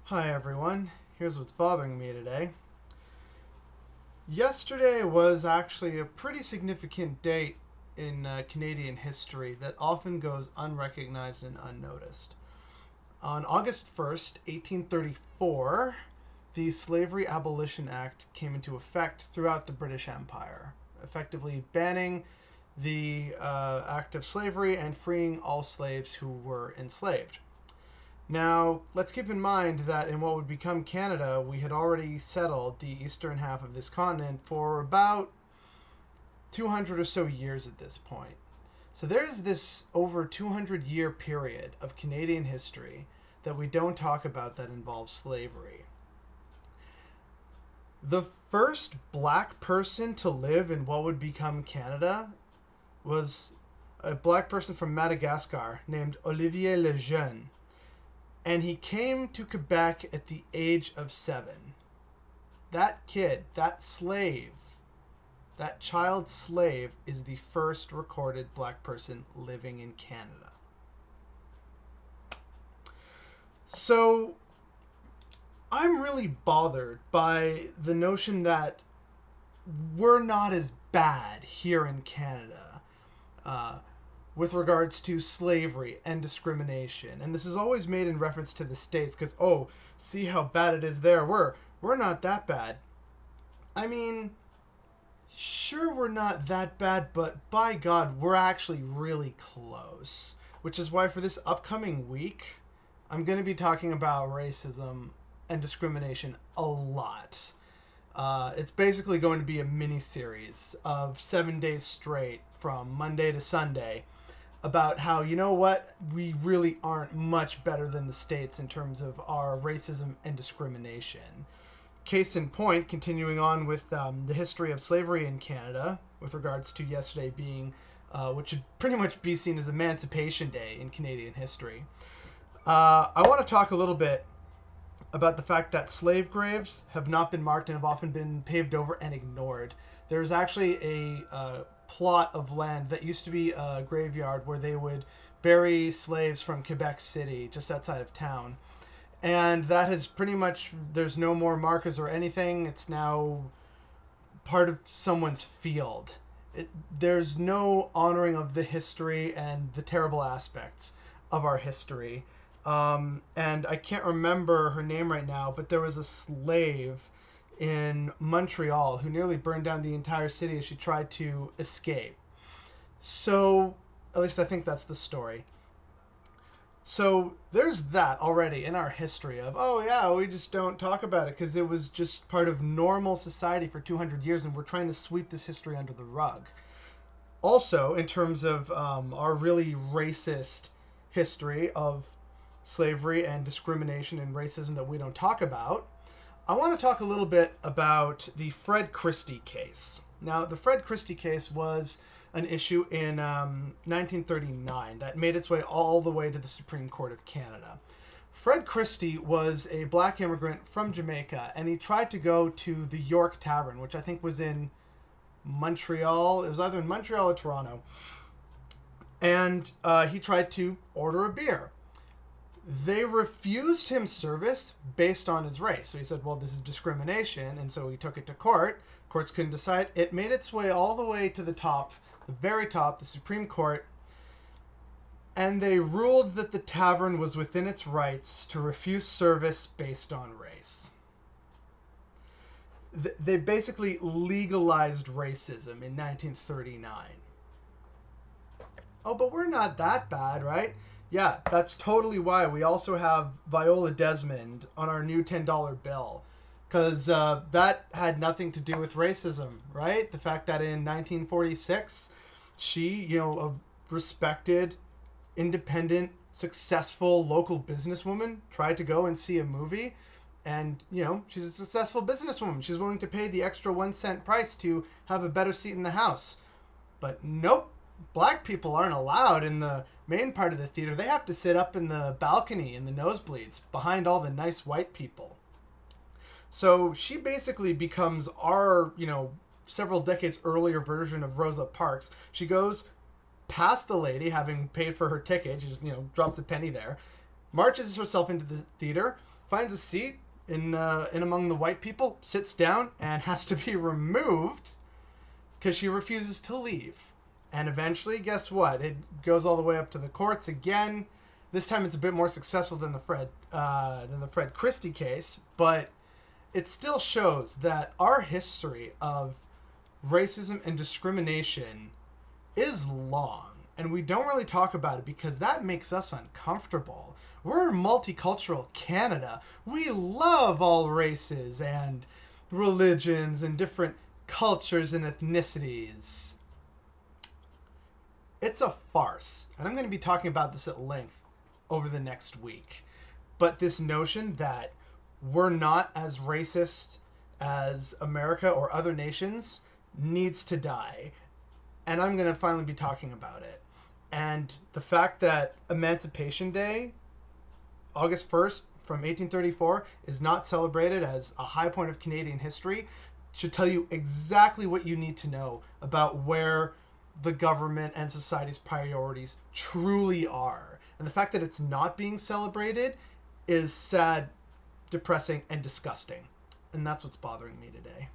Hi everyone, here's what's bothering me today. Yesterday was actually a pretty significant date in Canadian history that often goes unrecognized and unnoticed. On August 1st, 1834, the Slavery Abolition Act came into effect throughout the British Empire, effectively banning the act of slavery and freeing all slaves who were enslaved. Now, let's keep in mind that in what would become Canada, we had already settled the eastern half of this continent for about 200 or so years at this point. So there's this over 200-year period of Canadian history that we don't talk about that involves slavery. The first black person to live in what would become Canada was a black person from Madagascar named Olivier Lejeune, and he came to Quebec at the age of 7. That kid, that slave, that child slave is the first recorded black person living in Canada. So I'm really bothered by the notion that we're not as bad here in Canada with regards to slavery and discrimination. And this is always made in reference to the States because, oh, see how bad it is there. We're not that bad. I mean, sure, we're not that bad, but by God, we're actually really close. Which is why for this upcoming week, I'm going to be talking about racism and discrimination a lot. It's basically going to be a mini series of 7 days straight from Monday to Sunday about how, you know what, we really aren't much better than the States in terms of our racism and discrimination. Case in point, continuing on with the history of slavery in Canada, with regards to yesterday being what should pretty much be seen as Emancipation Day in Canadian history. I want to talk a little bit about the fact that slave graves have not been marked and have often been paved over and ignored. There's actually a plot of land that used to be a graveyard where they would bury slaves from Quebec City, just outside of town. And that has pretty much, there's no more markers or anything. It's now part of someone's field. There's no honoring of the history and the terrible aspects of our history. And I can't remember her name right now, but there was a slave in Montreal who nearly burned down the entire city as she tried to escape. So, at least I think that's the story. So there's that already in our history of, oh yeah, we just don't talk about it because it was just part of normal society for 200 years and we're trying to sweep this history under the rug. Also, in terms of our really racist history of slavery and discrimination and racism that we don't talk about, I want to talk a little bit about the Fred Christie case. Now, the Fred Christie case was an issue in 1939 that made its way all the way to the Supreme Court of Canada. Fred Christie was a black immigrant from Jamaica, and he tried to go to the York Tavern, which I think was in Montreal. It was either in Montreal or Toronto. And he tried to order a beer. They refused him service based on his race. So he said, well, this is discrimination. And so he took it to court. Courts couldn't decide. It made its way all the way to the top, the very top, the Supreme Court. And they ruled that the tavern was within its rights to refuse service based on race. They basically legalized racism in 1939. Oh, but we're not that bad, right? Yeah, that's totally why we also have Viola Desmond on our new $10 bill. Because that had nothing to do with racism, right? The fact that in 1946, she, a respected, independent, successful local businesswoman, tried to go and see a movie. And, she's a successful businesswoman. She's willing to pay the extra 1 cent price to have a better seat in the house. But nope. Black people aren't allowed in the main part of the theater. They have to sit up in the balcony in the nosebleeds behind all the nice white people. So she basically becomes our, several decades earlier version of Rosa Parks. She goes past the lady, having paid for her ticket. She just, drops a penny there, marches herself into the theater, finds a seat in among the white people, sits down, and has to be removed because she refuses to leave. And eventually, guess what? It goes all the way up to the courts again. This time, it's a bit more successful than the Fred Christie case, but it still shows that our history of racism and discrimination is long, and we don't really talk about it because that makes us uncomfortable. We're multicultural Canada. We love all races and religions and different cultures and ethnicities. It's a farce, and I'm going to be talking about this at length over the next week. But this notion that we're not as racist as America or other nations needs to die. And I'm going to finally be talking about it. And the fact that Emancipation Day, August 1st from 1834, is not celebrated as a high point of Canadian history should tell you exactly what you need to know about where the government and society's priorities truly are. And the fact that it's not being celebrated is sad, depressing, and disgusting. And that's what's bothering me today.